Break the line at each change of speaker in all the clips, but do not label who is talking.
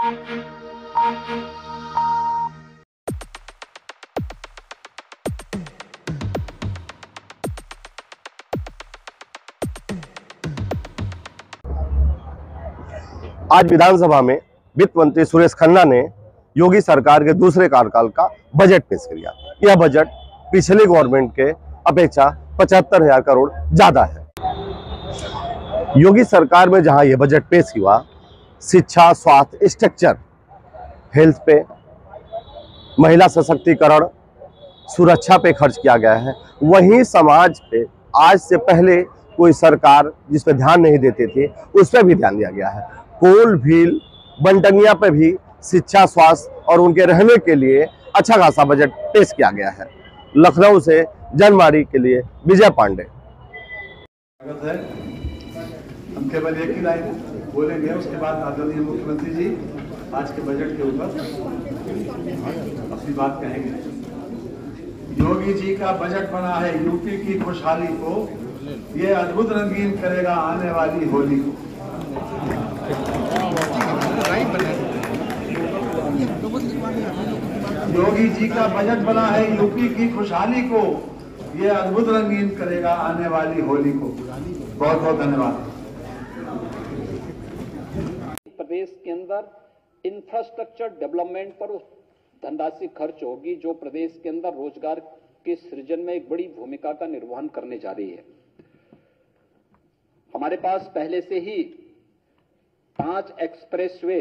आज विधानसभा में वित्त मंत्री सुरेश खन्ना ने योगी सरकार के दूसरे कार्यकाल का बजट पेश किया। यह बजट पिछले गवर्नमेंट के अपेक्षा 75,000 करोड़ ज्यादा है। योगी सरकार में जहां यह बजट पेश हुआ, शिक्षा, स्वास्थ्य, स्ट्रक्चर, हेल्थ पे, महिला सशक्तिकरण, सुरक्षा पे खर्च किया गया है। वहीं समाज पे आज से पहले कोई सरकार जिस पे ध्यान नहीं देती थी, उस पर भी ध्यान दिया गया है। कोल भील बनटंगिया पे भी शिक्षा, स्वास्थ्य और उनके रहने के लिए अच्छा खासा बजट पेश किया गया है। लखनऊ से जनमाड़ी के लिए विजय पांडे।
हम केवल एक ही लाइन बोलेंगे, उसके बाद आदरणीय मुख्यमंत्री जी आज के बजट के ऊपर अपनी बात कहेंगे। योगी जी का बजट बना है यूपी की खुशहाली को, ये अद्भुत रंगीन करेगा आने वाली होली को। योगी जी का बजट बना है यूपी की खुशहाली को, ये अद्भुत रंगीन करेगा आने वाली होली को। बहुत बहुत धन्यवाद।
प्रदेश के अंदर इंफ्रास्ट्रक्चर डेवलपमेंट पर धनराशि खर्च होगी, जो प्रदेश के अंदर रोजगार के सृजन में एक बड़ी भूमिका का निर्वहन करने जा रही है। हमारे पास पहले से ही 5 एक्सप्रेसवे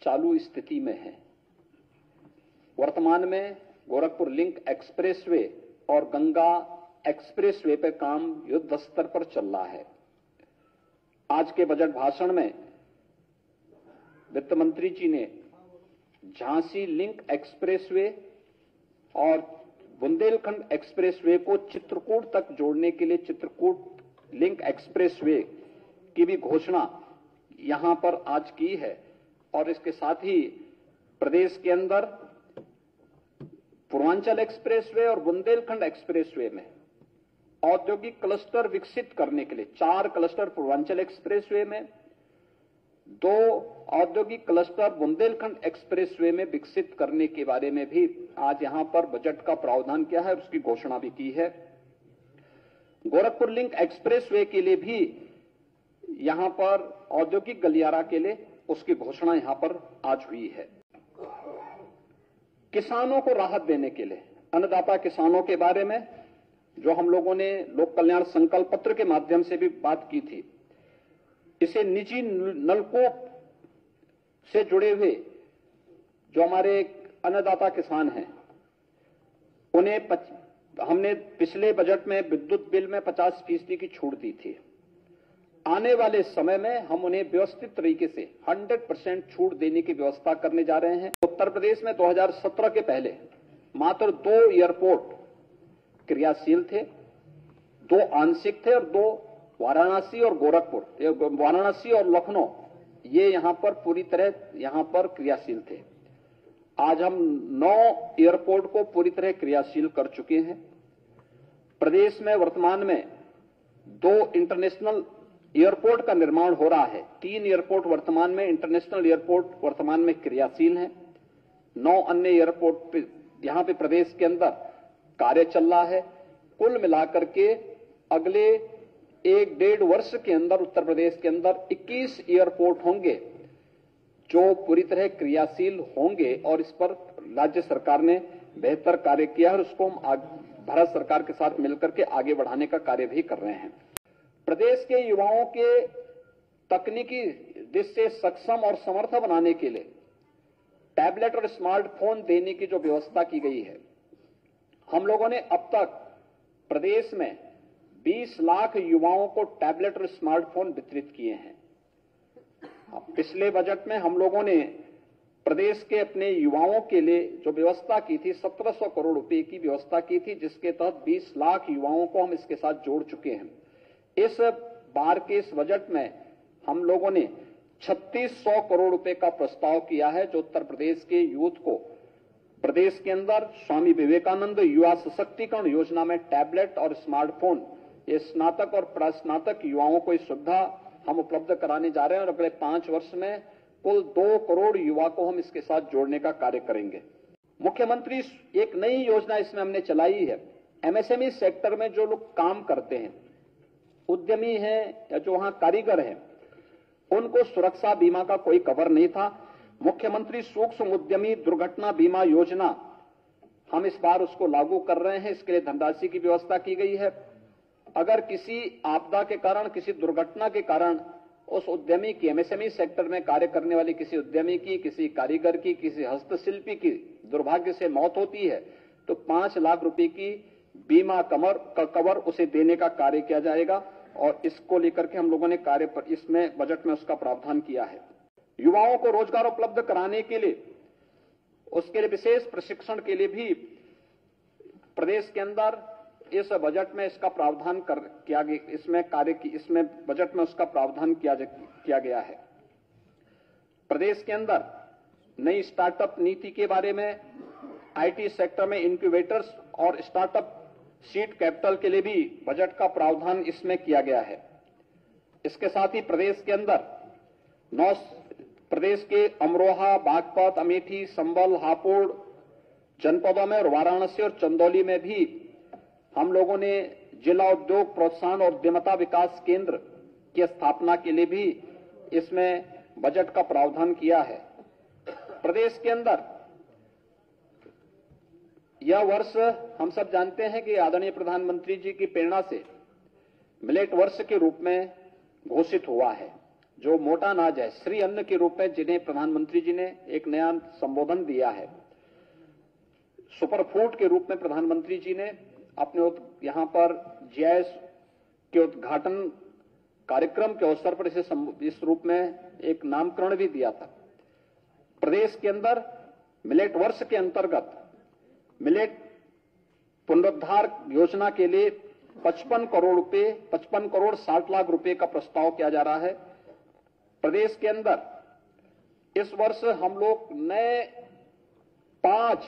चालू स्थिति में है। वर्तमान में गोरखपुर लिंक एक्सप्रेसवे और गंगा एक्सप्रेसवे पे काम युद्ध स्तर पर चल रहा है। आज के बजट भाषण में वित्त मंत्री जी ने झांसी लिंक एक्सप्रेसवे और बुंदेलखंड एक्सप्रेसवे को चित्रकूट तक जोड़ने के लिए चित्रकूट लिंक एक्सप्रेसवे की भी घोषणा यहां पर आज की है। और इसके साथ ही प्रदेश के अंदर पूर्वांचल एक्सप्रेसवे और बुंदेलखंड एक्सप्रेसवे में औद्योगिक क्लस्टर विकसित करने के लिए 4 क्लस्टर पूर्वांचल एक्सप्रेसवे में, 2 औद्योगिक क्लस्टर बुंदेलखंड एक्सप्रेसवे में विकसित करने के बारे में भी आज यहां पर बजट का प्रावधान किया है और उसकी घोषणा भी की है। गोरखपुर लिंक एक्सप्रेसवे के लिए भी यहां पर औद्योगिक गलियारा के लिए उसकी घोषणा यहां पर आज हुई है। किसानों को राहत देने के लिए अन्नदाता किसानों के बारे में जो हम लोगों ने लोक कल्याण संकल्प पत्र के माध्यम से भी बात की थी, इसे निजी नलकूप से जुड़े हुए जो हमारे अन्नदाता किसान हैं, उन्हें हमने पिछले बजट में विद्युत बिल में 50% की छूट दी थी। आने वाले समय में हम उन्हें व्यवस्थित तरीके से 100% छूट देने की व्यवस्था करने जा रहे हैं। उत्तर प्रदेश में 2017 के पहले मात्र 2 एयरपोर्ट क्रियाशील थे, 2 आंशिक थे और 2 वाराणसी और गोरखपुर, वाराणसी और लखनऊ, ये यहां पर पूरी तरह यहां पर क्रियाशील थे। आज हम 9 एयरपोर्ट को पूरी तरह क्रियाशील कर चुके हैं। प्रदेश में वर्तमान में 2 इंटरनेशनल एयरपोर्ट का निर्माण हो रहा है। 3 एयरपोर्ट वर्तमान में, इंटरनेशनल एयरपोर्ट वर्तमान में क्रियाशील हैं। 9 अन्य एयरपोर्ट पे यहां पे प्रदेश के अंदर कार्य चल रहा है। कुल मिलाकर के अगले 1-1.5 वर्ष के अंदर उत्तर प्रदेश के अंदर 21 एयरपोर्ट होंगे जो पूरी तरह क्रियाशील होंगे और इस पर राज्य सरकार ने बेहतर कार्य किया है और उसको हम भारत सरकार के साथ मिलकर के आगे बढ़ाने का कार्य भी कर रहे हैं। प्रदेश के युवाओं के तकनीकी दृष्टि से सक्षम और समर्थ बनाने के लिए टैबलेट और स्मार्टफोन देने की जो व्यवस्था की गई है, हम लोगों ने अब तक प्रदेश में 20 लाख युवाओं को टैबलेट और स्मार्टफोन वितरित किए हैं। पिछले बजट में हम लोगों ने प्रदेश के अपने युवाओं के लिए जो व्यवस्था की थी, 1700 करोड़ रुपए की व्यवस्था की थी, जिसके तहत 20 लाख युवाओं को हम इसके साथ जोड़ चुके हैं। इस बार के इस बजट में हम लोगों ने 3600 करोड़ रुपए का प्रस्ताव किया है, जो उत्तर प्रदेश के यूथ को प्रदेश के अंदर स्वामी विवेकानंद युवा सशक्तिकरण योजना में टैबलेट और स्मार्टफोन, ये स्नातक और प्रास्नातक युवाओं को इस सुविधा हम उपलब्ध कराने जा रहे हैं और अगले 5 वर्ष में कुल 2 करोड़ युवा को हम इसके साथ जोड़ने का कार्य करेंगे। मुख्यमंत्री एक नई योजना इसमें हमने चलाई है। एमएसएमई सेक्टर में जो लोग काम करते हैं, उद्यमी हैं या जो वहां कारीगर हैं, उनको सुरक्षा बीमा का कोई कवर नहीं था। मुख्यमंत्री सूक्ष्म उद्यमी दुर्घटना बीमा योजना हम इस बार उसको लागू कर रहे हैं। इसके लिए धनराशि की व्यवस्था की गई है। अगर किसी आपदा के कारण, किसी दुर्घटना के कारण उस उद्यमी की, एमएसएमई सेक्टर में कार्य करने वाली किसी उद्यमी की, किसी कारीगर की, किसी हस्तशिल्पी की दुर्भाग्य से मौत होती है तो 5 लाख रुपए की बीमा कवर उसे देने का कार्य किया जाएगा और इसको लेकर के हम लोगों ने कार्य पर इसमें बजट में उसका प्रावधान किया है। युवाओं को रोजगार उपलब्ध कराने के लिए, उसके लिए विशेष प्रशिक्षण के लिए भी प्रदेश के अंदर इस बजट में इसका प्रावधान किया गया। इसमें बजट में उसका प्रावधान किया गया है। प्रदेश के अंदर नई स्टार्टअप नीति के बारे में, आईटी सेक्टर में इनक्यूबेटर्स और स्टार्टअप सीड कैपिटल के लिए भी बजट का प्रावधान इसमें किया गया है। इसके साथ ही प्रदेश के अंदर प्रदेश के अमरोहा, बागपत, अमेठी, संभल, हापुड़ जनपदों में और वाराणसी और चंदौली में भी हम लोगों ने जिला उद्योग प्रोत्साहन और उद्यमता विकास केंद्र की स्थापना के लिए भी इसमें बजट का प्रावधान किया है। प्रदेश के अंदर यह वर्ष हम सब जानते हैं कि आदरणीय प्रधानमंत्री जी की प्रेरणा से मिलेट वर्ष के रूप में घोषित हुआ है। जो मोटा अनाज है, श्री अन्न के रूप में जिन्हें प्रधानमंत्री जी ने एक नया संबोधन दिया है। सुपर फूड के रूप में प्रधानमंत्री जी ने अपने यहां पर जीआईएस के उद्घाटन कार्यक्रम के अवसर पर इस रूप में एक नामकरण भी दिया था। प्रदेश के अंदर मिलेट वर्ष के अंतर्गत मिलेट पुनरुद्धार योजना के लिए 55 करोड़ 60 लाख रुपए का प्रस्ताव किया जा रहा है। प्रदेश के अंदर इस वर्ष हम लोग नए 5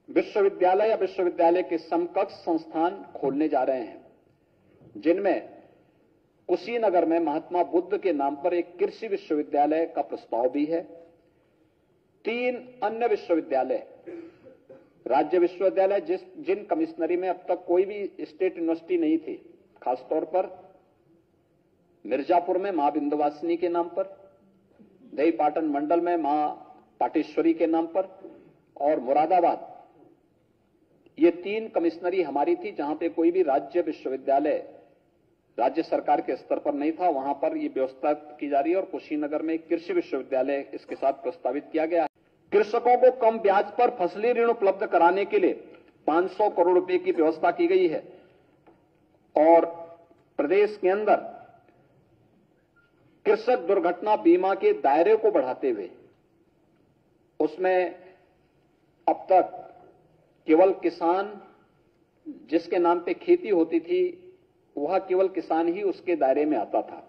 विश्वविद्यालय या विश्वविद्यालय के समकक्ष संस्थान खोलने जा रहे हैं, जिनमें कुशीनगर में महात्मा बुद्ध के नाम पर एक कृषि विश्वविद्यालय का प्रस्ताव भी है। 3 अन्य विश्वविद्यालय, राज्य विश्वविद्यालय जिन कमिश्नरी में अब तक कोई भी स्टेट यूनिवर्सिटी नहीं थी, खासतौर पर मिर्जापुर में मां विंध्यवासिनी के नाम पर, दही पाटन मंडल में मां पाटेश्वरी के नाम पर और मुरादाबाद, ये 3 कमिश्नरी हमारी थी जहां पे कोई भी राज्य विश्वविद्यालय राज्य सरकार के स्तर पर नहीं था। वहां पर ये व्यवस्था की जा रही है और कुशीनगर में एक कृषि विश्वविद्यालय इसके साथ प्रस्तावित किया गया है। कृषकों को कम ब्याज पर फसली ऋण उपलब्ध कराने के लिए 500 करोड़ रुपए की व्यवस्था की गई है और प्रदेश के अंदर कृषक दुर्घटना बीमा के दायरे को बढ़ाते हुए उसमें अब तक केवल किसान जिसके नाम पे खेती होती थी वह केवल किसान ही उसके दायरे में आता था।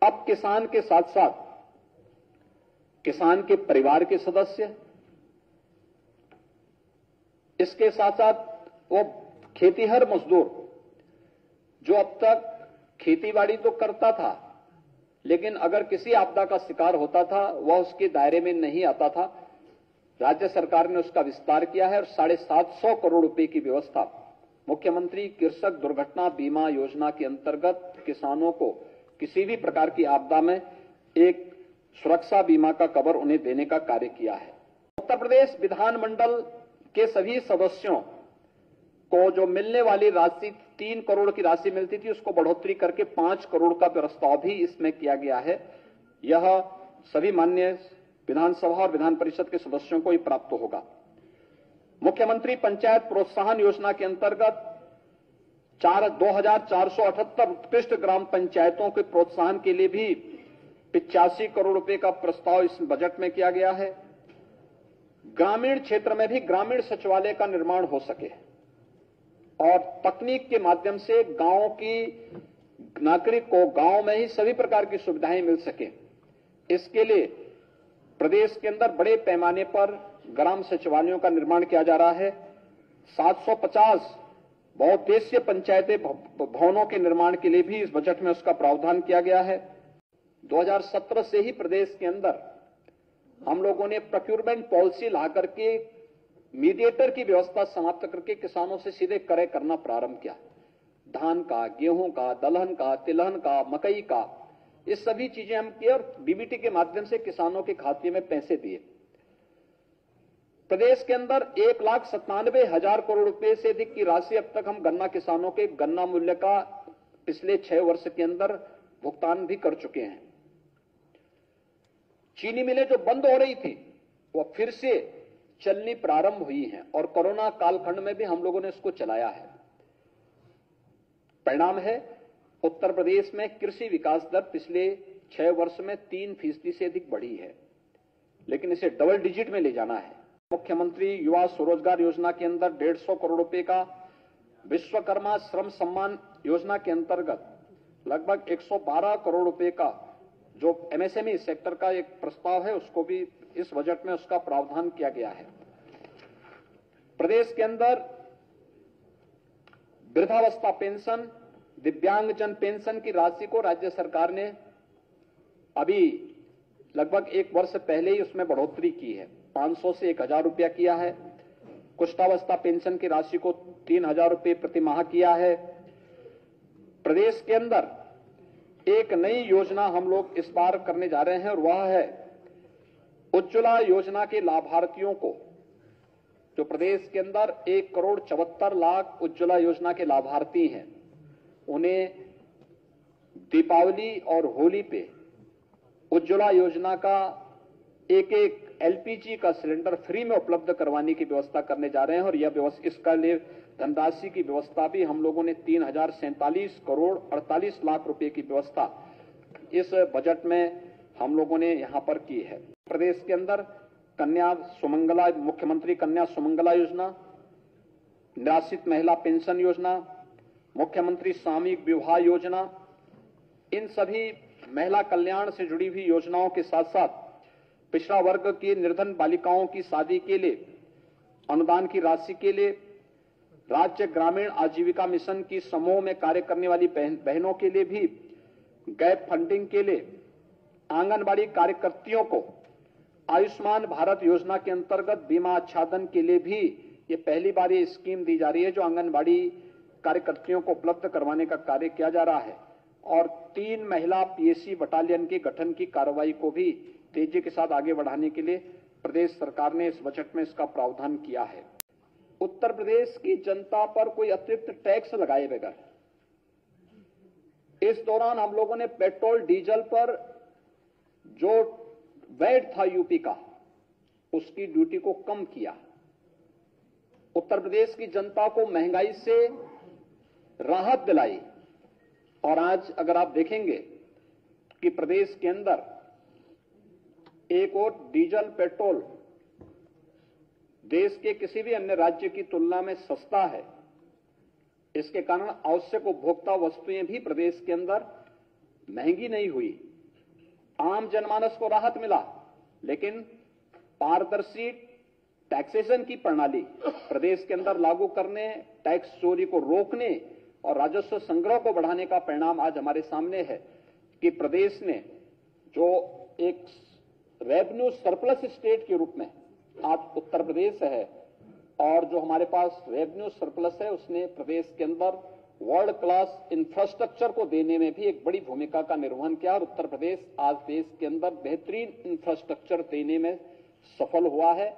अब किसान के साथ साथ किसान के परिवार के सदस्य, इसके साथ साथ वो खेतीहर मजदूर जो अब तक खेतीबाड़ी तो करता था लेकिन अगर किसी आपदा का शिकार होता था वह उसके दायरे में नहीं आता था। राज्य सरकार ने उसका विस्तार किया है और 750 करोड़ रुपए की व्यवस्था मुख्यमंत्री कृषक दुर्घटना बीमा योजना के अंतर्गत किसानों को किसी भी प्रकार की आपदा में एक सुरक्षा बीमा का कवर उन्हें देने का कार्य किया है। उत्तर प्रदेश विधानमंडल के सभी सदस्यों को जो मिलने वाली राशि 3 करोड़ की राशि मिलती थी उसको बढ़ोतरी करके 5 करोड़ का प्रस्ताव भी इसमें किया गया है। यह सभी माननीय विधानसभा और विधान परिषद के सदस्यों को ही प्राप्त होगा। मुख्यमंत्री पंचायत प्रोत्साहन योजना के अंतर्गत 2478 उत्कृष्ट ग्राम पंचायतों के प्रोत्साहन के लिए भी 85 करोड़ रुपए का प्रस्ताव इस बजट में किया गया है। ग्रामीण क्षेत्र में भी ग्रामीण सचिवालय का निर्माण हो सके और तकनीक के माध्यम से गांवों की नागरिक को गांव में ही सभी प्रकार की सुविधाएं मिल सके, इसके लिए प्रदेश के अंदर बड़े पैमाने पर ग्राम सचिवालयों का निर्माण किया जा रहा है। 750 बहुउद्देशीय पंचायती भवनों के निर्माण के लिए भी इस बजट में उसका प्रावधान किया गया है। 2017 से ही प्रदेश के अंदर हम लोगों ने प्रोक्यूरमेंट पॉलिसी ला करके मीडिएटर की व्यवस्था समाप्त करके किसानों से सीधे क्रय करना प्रारंभ किया। धान का, गेहूं का, दलहन का, तिलहन का, मकई का, ये सभी चीजें हम किए और डीबीटी के माध्यम से किसानों के खाते में पैसे दिए। प्रदेश के अंदर 1,97,000 करोड़ रुपए से अधिक की राशि अब तक हम गन्ना किसानों के गन्ना मूल्य का पिछले 6 वर्ष के अंदर भुगतान भी कर चुके हैं। चीनी मिलें जो बंद हो रही थी वो फिर से चलनी प्रारंभ हुई हैं और कोरोना कालखंड में भी हम लोगों ने इसको चलाया है। परिणाम है उत्तर प्रदेश में कृषि विकास दर पिछले 6 वर्ष में 3% से अधिक बढ़ी है, लेकिन इसे डबल डिजिट में ले जाना है। मुख्यमंत्री युवा स्वरोजगार योजना के अंदर 150 करोड़ रुपए का, विश्वकर्मा श्रम सम्मान योजना के अंतर्गत लगभग 112 करोड़ रुपए का जो एमएसएमई सेक्टर का एक प्रस्ताव है उसको भी इस बजट में उसका प्रावधान किया गया है। प्रदेश के अंदर वृद्धावस्था पेंशन, दिव्यांगजन पेंशन की राशि को राज्य सरकार ने अभी लगभग 1 वर्ष पहले ही उसमें बढ़ोतरी की है, 500 से 1,000 रुपया किया है। कुष्ठावस्था पेंशन की राशि को 3,000 रुपये प्रति माह किया है। प्रदेश के अंदर एक नई योजना हम लोग इस बार करने जा रहे हैं और वह है उज्ज्वला योजना के लाभार्थियों को, जो प्रदेश के अंदर 1,74,00,000 उज्ज्वला योजना के लाभार्थी हैं, उन्हें दीपावली और होली पे उज्ज्वला योजना का एक एलपीजी का सिलेंडर फ्री में उपलब्ध करवाने की व्यवस्था करने जा रहे हैं और यह व्यवस्था, इसका लिए धनराशि की व्यवस्था भी हम लोगों ने 3,047 करोड़ 48 लाख रुपए की व्यवस्था इस बजट में हम लोगों ने यहां पर की है। प्रदेश के अंदर कन्या सुमंगला, मुख्यमंत्री कन्या सुमंगला योजना, निराश्रित महिला पेंशन योजना, मुख्यमंत्री सामूहिक विवाह योजना, इन सभी महिला कल्याण से जुड़ी हुई योजनाओं के साथ साथ पिछड़ा वर्ग की निर्धन बालिकाओं की शादी के लिए अनुदान की राशि के लिए, राज्य ग्रामीण आजीविका मिशन की समूह में कार्य करने वाली बहनों के लिए भी गैप फंडिंग के लिए, आंगनबाड़ी कार्यकर्तियों को आयुष्मान भारत योजना के अंतर्गत बीमा आच्छादन के लिए भी ये पहली बार ये स्कीम दी जा रही है जो आंगनबाड़ी कार्यकर्तियों को उपलब्ध करवाने का कार्य किया जा रहा है। और 3 महिला पीएससी बटालियन के गठन की कार्रवाई को भी तेजी के साथ आगे बढ़ाने के लिए प्रदेश सरकार ने इस बजट में इसका प्रावधान किया है। उत्तर प्रदेश की जनता पर कोई अतिरिक्त टैक्स लगाए बगैर इस दौरान हम लोगों ने पेट्रोल डीजल पर जो वैट था यूपी का, उसकी ड्यूटी को कम किया। उत्तर प्रदेश की जनता को महंगाई से राहत दिलाई और आज अगर आप देखेंगे कि प्रदेश के अंदर एक और डीजल पेट्रोल देश के किसी भी अन्य राज्य की तुलना में सस्ता है, इसके कारण आवश्यक उपभोक्ता वस्तुएं भी प्रदेश के अंदर महंगी नहीं हुई। आम जनमानस को राहत मिला, लेकिन पारदर्शी टैक्सेशन की प्रणाली प्रदेश के अंदर लागू करने, टैक्स चोरी को रोकने और राजस्व संग्रह को बढ़ाने का परिणाम आज हमारे सामने है कि प्रदेश ने जो एक रेवेन्यू सरप्लस स्टेट के रूप में आज उत्तर प्रदेश है और जो हमारे पास रेवेन्यू सरप्लस है उसने प्रदेश के अंदर वर्ल्ड क्लास इंफ्रास्ट्रक्चर को देने में भी एक बड़ी भूमिका का निर्वहन किया और उत्तर प्रदेश आज देश के अंदर बेहतरीन इंफ्रास्ट्रक्चर देने में सफल हुआ है।